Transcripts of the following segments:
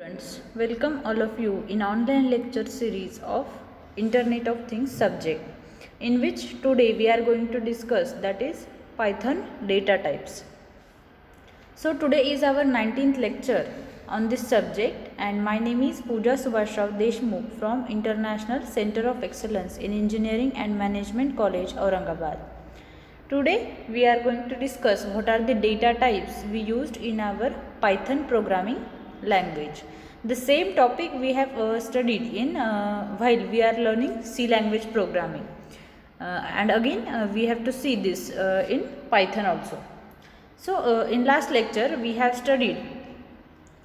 Friends, welcome all of you in online lecture series of Internet of Things subject, in which today we are going to discuss, that is Python data types. So today is our 19th lecture on this subject, and my name is Pooja Subhashrao Deshmukh from International Center of Excellence in Engineering and Management College, Aurangabad. Today we are going to discuss what are the data types we used in our Python programming language. The same topic we have studied in while we are learning C language programming, and again we have to see this in Python also. So in last lecture we have studied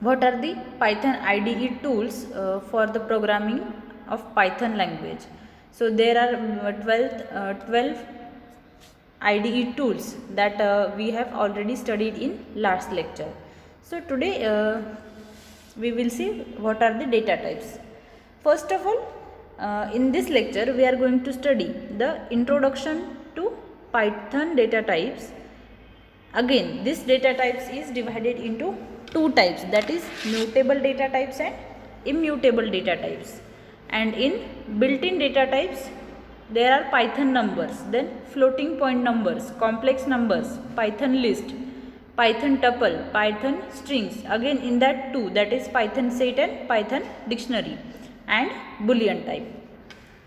what are the Python IDE tools for the programming of Python language. So there are 12 IDE tools that we have already studied in last lecture. So today we will see what are the data types. First of all, in this lecture we are going to study the introduction to Python data types. Again, this data types is divided into two types, that is mutable data types and immutable data types. And in built-in data types there are Python numbers, then floating point numbers, complex numbers, Python list, Python tuple, Python strings. Again in that two, that is Python set and Python dictionary, and Boolean type.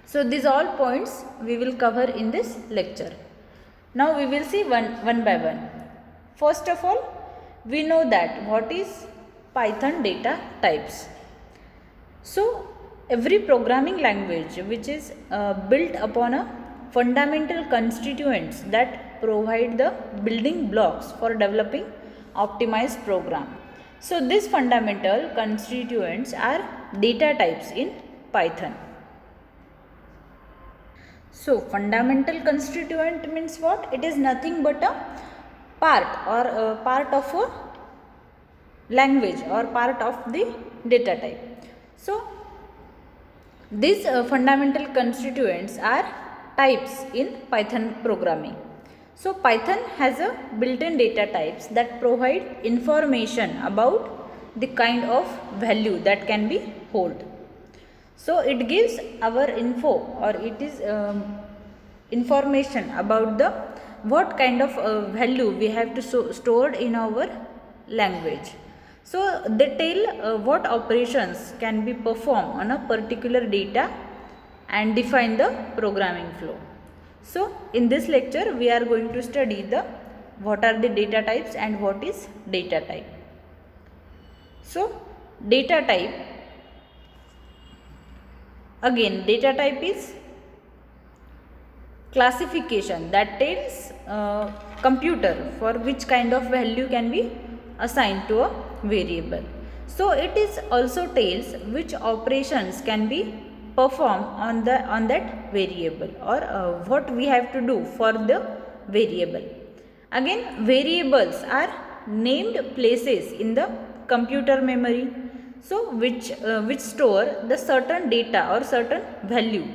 So these all points we will cover in this lecture. Now we will see one by one. First of all, we know that what is Python data types. So every programming language which is built upon a fundamental constituents that provide the building blocks for developing optimized program. So these fundamental constituents are data types in Python. So fundamental constituent means what? It is nothing but a part or a part of a language or part of the data type. So these fundamental constituents are types in Python programming. So Python has a built-in data types that provide information about the kind of value that can be held. So it gives our info, or it is information about the what kind of value we have to stored in our language. So they tell what operations can be performed on a particular data and define the programming flow. So in this lecture we are going to study the what are the data types and what is data type. So data type, again data type is classification that tells computer for which kind of value can be assigned to a variable. So it is also tells which operations can be performed on that variable, or what we have to do for the variable. Again, variables are named places in the computer memory, so which store the certain data or certain value.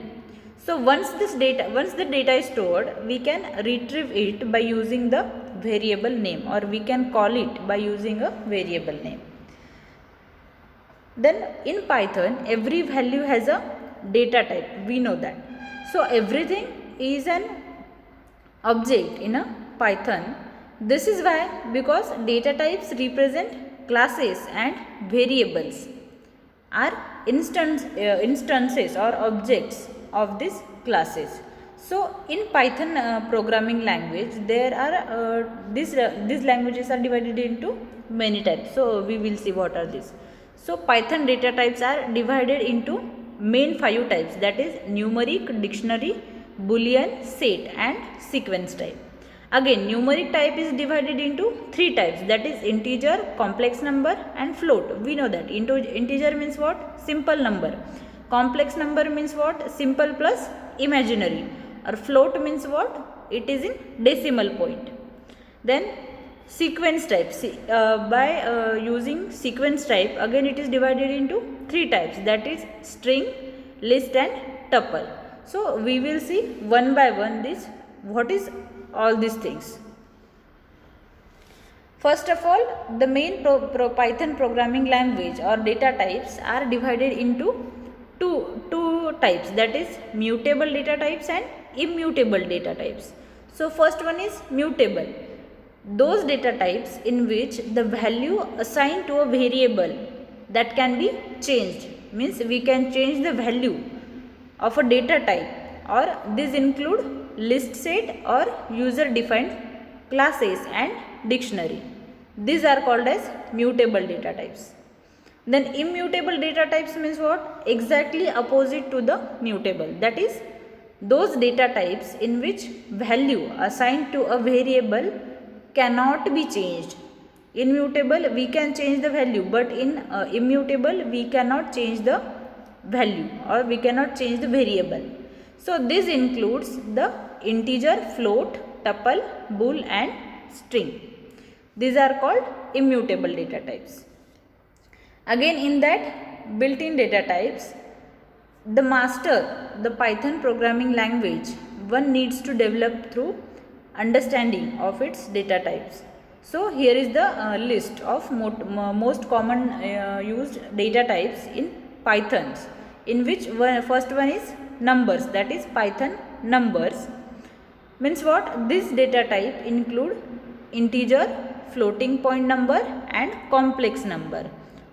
So once the data is stored, we can retrieve it by using the variable name, or we can call it by using a variable name. Then in Python every value has a data type, we know that. So everything is an object in a Python. This is why, because data types represent classes and variables are instances or objects of these classes. So in Python programming language there are these languages are divided into many types. So we will see what are these. So Python data types are divided into main 5 types, that is numeric, dictionary, Boolean, set and sequence type. Again numeric type is divided into 3 types, that is integer, complex number and float. We know that integer means what? Simple number. Complex number means what? Simple plus imaginary. Or float means what? It is in decimal point. Then sequence type, by using sequence type, again it is divided into 3 types, that is string, list and tuple. So we will see one by one this what is all these things. First of all, the main Python programming language or data types are divided into two types, that is mutable data types and immutable data types. So first one is mutable. Those data types in which the value assigned to a variable that can be changed, means we can change the value of a data type, or these include list set or user defined classes and dictionary. These are called as mutable data types. Then immutable data types means what? Exactly opposite to the mutable, that is those data types in which value assigned to a variable cannot be changed. In mutable we can change the value, but in immutable we cannot change the value, or we cannot change the variable. So this includes the integer, float, tuple, bool and string. These are called immutable data types. Again, in that built-in data types, the master, the Python programming language, one needs to develop through understanding of its data types. So here is the list of most common used data types in Pythons, in which first one is numbers, that is Python numbers. Means what? This data type include integer, floating point number and complex number.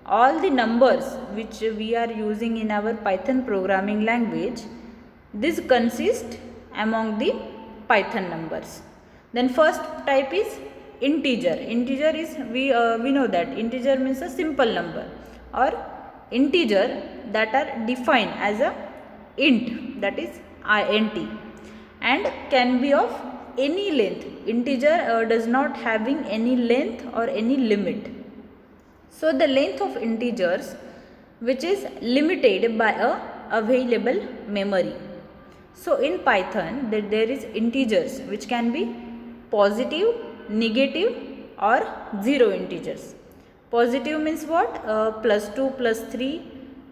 All the numbers which we are using in our Python programming language, this consist among the Python numbers. Then first type is integer. Integer is, we know that integer means a simple number, or integer that are defined as a int, that is int, and can be of any length. Integer does not having any length or any limit. So the length of integers which is limited by a available memory. So in Python there is integers which can be positive, negative or zero integers. Positive means what? +2, +3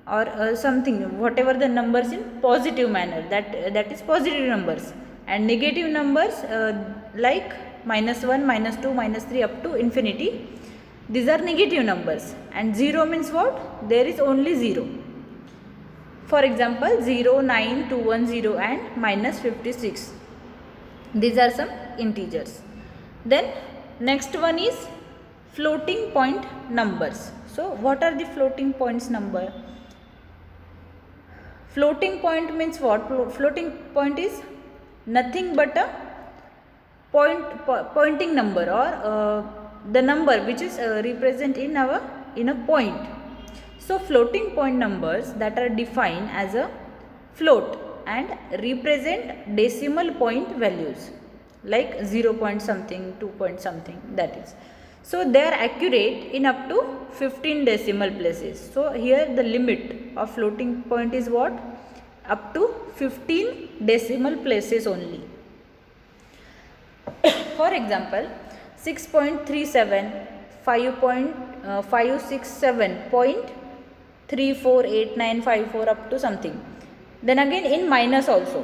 or something, whatever the numbers in positive manner, that is positive numbers. And negative numbers like -1, -2, -3 up to infinity, these are negative numbers. And zero means what? There is only zero. For example, 0, 9, 210 and -56. These are some integers. Then next one is floating point numbers. So what are the floating points number? Floating point means what? Floating point is nothing but a pointing number, or the number which is represent in a point. So floating point numbers that are defined as a float and represent decimal point values, like 0 point something, 2 point something, that is. So they are accurate in up to 15 decimal places. So here the limit of floating point is what? Up to 15 decimal places only. For example, 6.37, 5.567.348954 up to something. Then again in minus also,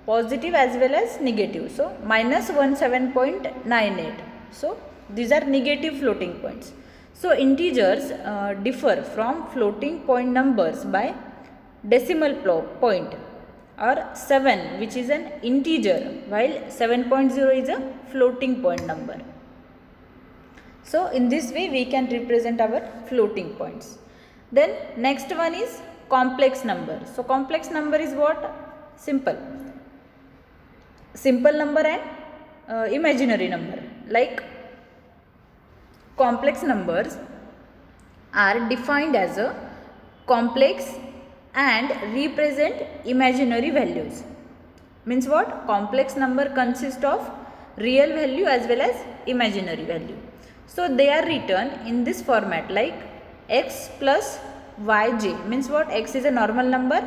positive as well as negative. So -17.98. So these are negative floating points. So integers differ from floating point numbers by decimal point, or 7 which is an integer, while 7.0 is a floating point number. So in this way we can represent our floating points. Then next one is complex number. So complex number is what? Simple number and imaginary number. Like complex numbers are defined as a complex and represent imaginary values. Means what? Complex number consists of real value as well as imaginary value. So they are written in this format, like x plus yj. Means what? X is a normal number,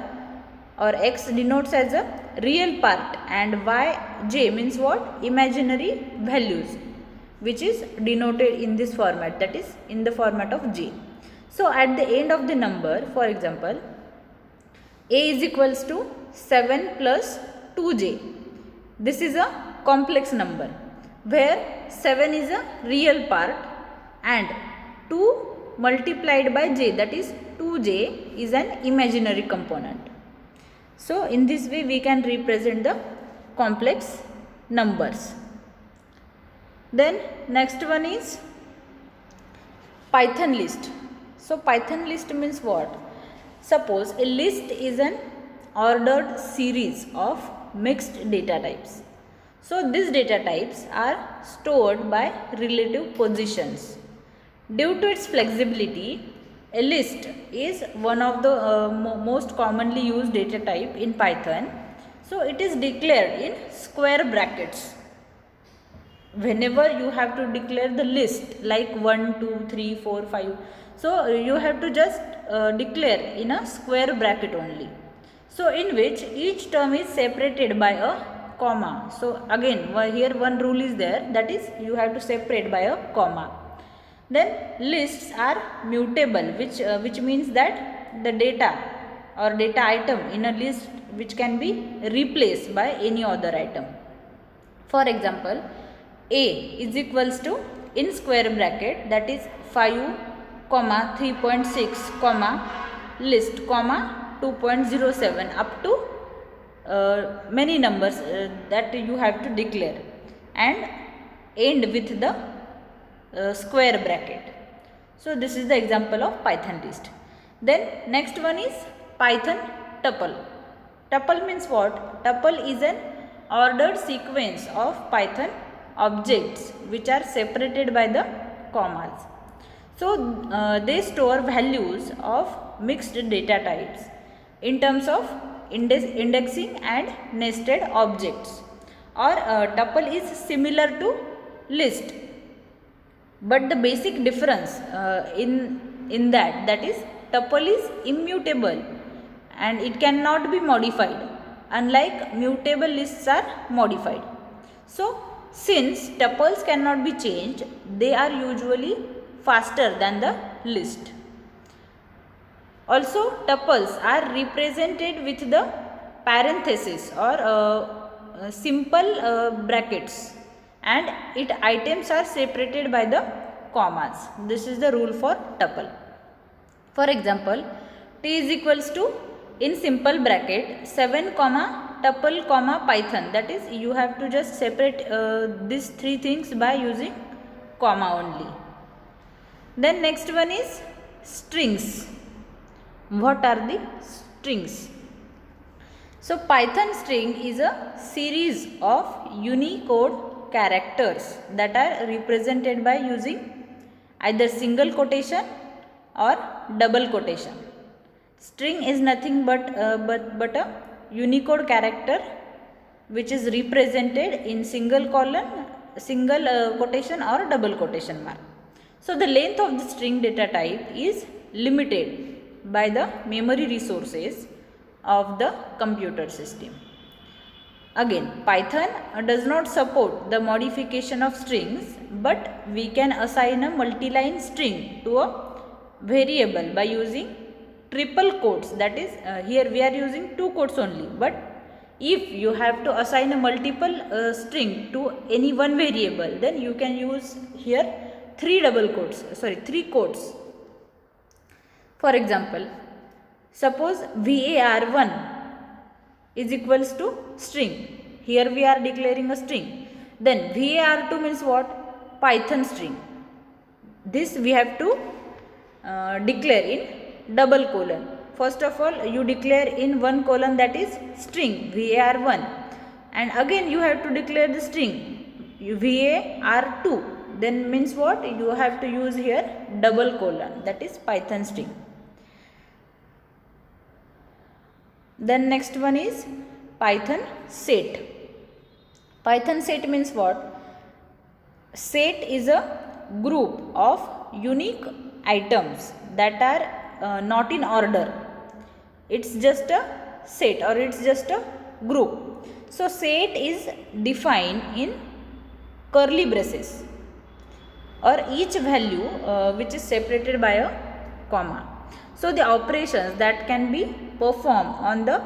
or x denotes as a real part, and yj means what? Imaginary values, which is denoted in this format, that is in the format of j. So at the end of the number, for example, a is equals to 7 plus 2j. This is a complex number where 7 is a real part and 2 multiplied by j, that is 2j, is an imaginary component. So in this way we can represent the complex numbers. Then next one is Python list. So Python list means what? Suppose a list is an ordered series of mixed data types. So these data types are stored by relative positions. Due to its flexibility, a list is one of the most commonly used data type in Python. So it is declared in square brackets. Whenever you have to declare the list like 1, 2, 3, 4, 5, so you have to just declare in a square bracket only. So in which each term is separated by a comma. So again here one rule is there, that is you have to separate by a comma. Then lists are mutable, which means that the data or data item in a list which can be replaced by any other item. For example, A is equals to, in square bracket, that is 5, 3.6, list, 2.07 up to many numbers that you have to declare, and end with the square bracket. So this is the example of Python list. Then next one is Python tuple. Tuple means what? Tuple is an ordered sequence of Python objects which are separated by the commas. So they store values of mixed data types in terms of indexing and nested objects. Or tuple is similar to list, but the basic difference in that is tuple is immutable and it cannot be modified, unlike mutable lists are modified. So since tuples cannot be changed, they are usually faster than the list. Also tuples are represented with the parenthesis or simple brackets, and its items are separated by the commas. This is the rule for tuple. For example, t is equals to, in simple bracket, 7, tuple, Python, that is you have to just separate these three things by using comma only. Then next one is strings. What are the strings? So Python string is a series of Unicode characters that are represented by using either single quotation or double quotation. String is nothing but a Unicode character which is represented in single quotation or double quotation mark. So the length of the string data type is limited by the memory resources of the computer system. Again, Python does not support the modification of strings, but we can assign a multi-line string to a variable by using triple quotes. That is, here we are using 2 quotes only, but if you have to assign a multiple string to any one variable, then you can use here 3 quotes. For example, suppose var1 is equals to string. Here we are declaring a string. Then var2 means what? Python string. This we have to declare in double colon. First of all, you declare in one colon, that is string var1, and again you have to declare the string var2. Then means what? You have to use here double colon, that is Python string. Then next one is Python set. Python set means what? Set is a group of unique items that are not in order. It's just a set or it's just a group. So set is defined in curly braces, or each value which is separated by a comma. So the operations that can be performed on the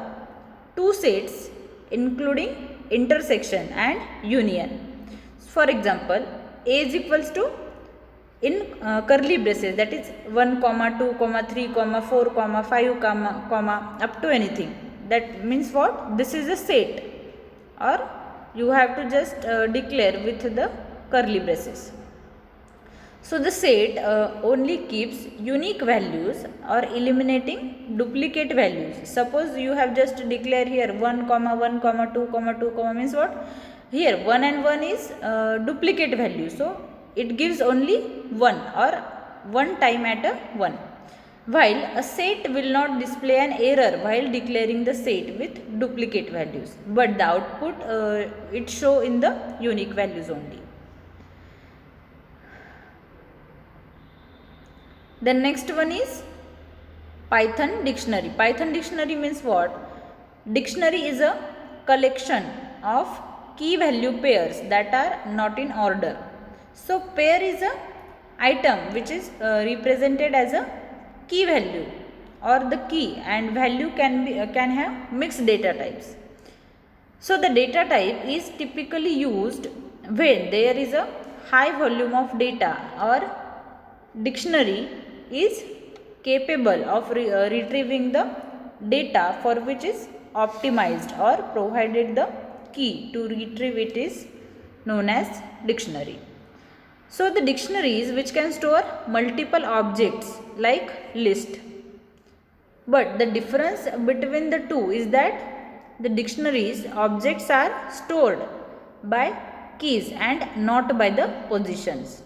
two sets including intersection and union. For example, A is equals to in curly braces, that is 1 comma 2 comma 3 comma 4 comma 5 comma up to anything. That means what? This is a set, or you have to just declare with the curly braces. So the set only keeps unique values or eliminating duplicate values. Suppose you have just declared here 1 comma 1 comma 2 comma 2 comma, means what? Here 1 and 1 is duplicate value, so it gives only 1 or one time at a 1. While a set will not display an error while declaring the set with duplicate values, but the output it show in the unique values only. The next one is Python dictionary. Python dictionary means what? Dictionary is a collection of key value pairs that are not in order. So pair is a item which is represented as a key value or the key, and value can have mixed data types. So the data type is typically used when there is a high volume of data, or dictionary is capable of retrieving the data for which is optimized or provided the key to retrieve it is known as dictionary. So the dictionaries which can store multiple objects like list. But the difference between the two is that the dictionaries objects are stored by keys and not by the positions.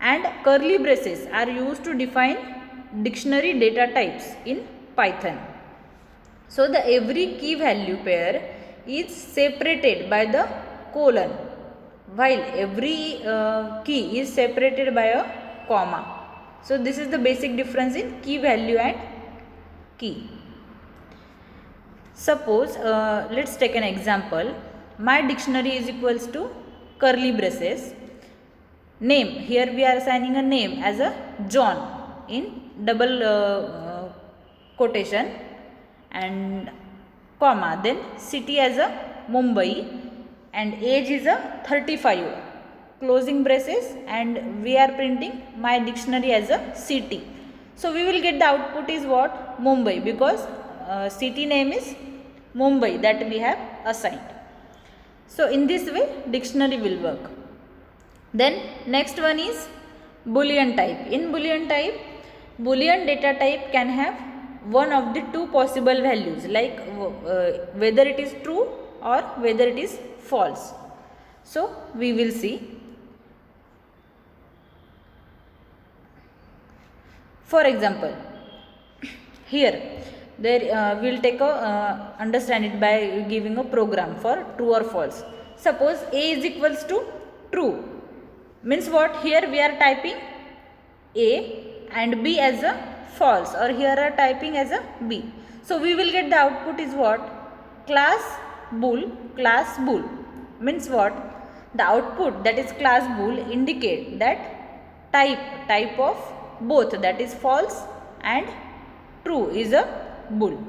And curly braces are used to define dictionary data types in Python. So the every key value pair is separated by the colon, while every key is separated by a comma. So this is the basic difference in key value and key. Suppose let's take an example. My dictionary is equals to curly braces. Name, here we are assigning a name as a John in double quotation and comma, then city as a Mumbai, and age is a 35 closing braces, and we are printing my dictionary as a city. So we will get the output is what? Mumbai, because city name is Mumbai that we have assigned. So in this way dictionary will work. Then next one is Boolean type. In Boolean type, Boolean data type can have one of the two possible values, like whether it is true or whether it is false. So we will see. For example, here there we'll take a understand it by giving a program for true or false. Suppose A is equals to true, means what? Here we are typing A and B as a false, or here are typing as a B. So we will get the output is what? Class bool, class bool. Means what? The output, that is class bool, indicate that type of both, that is false and true, is a bool.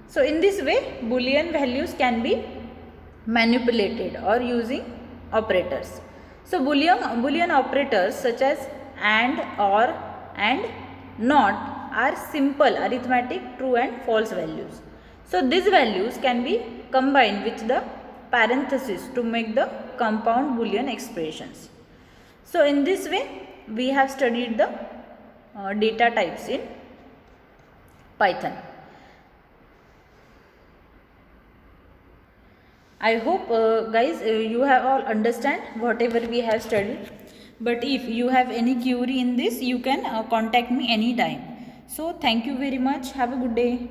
So in this way Boolean values can be manipulated or using operators. So Boolean operators such as and, or, and, not are simple arithmetic true and false values. So these values can be combined with the parenthesis to make the compound Boolean expressions. So in this way we have studied the data types in Python. I hope guys you have all understand whatever we have studied. But if you have any query in this, you can contact me anytime. So thank you very much. Have a good day.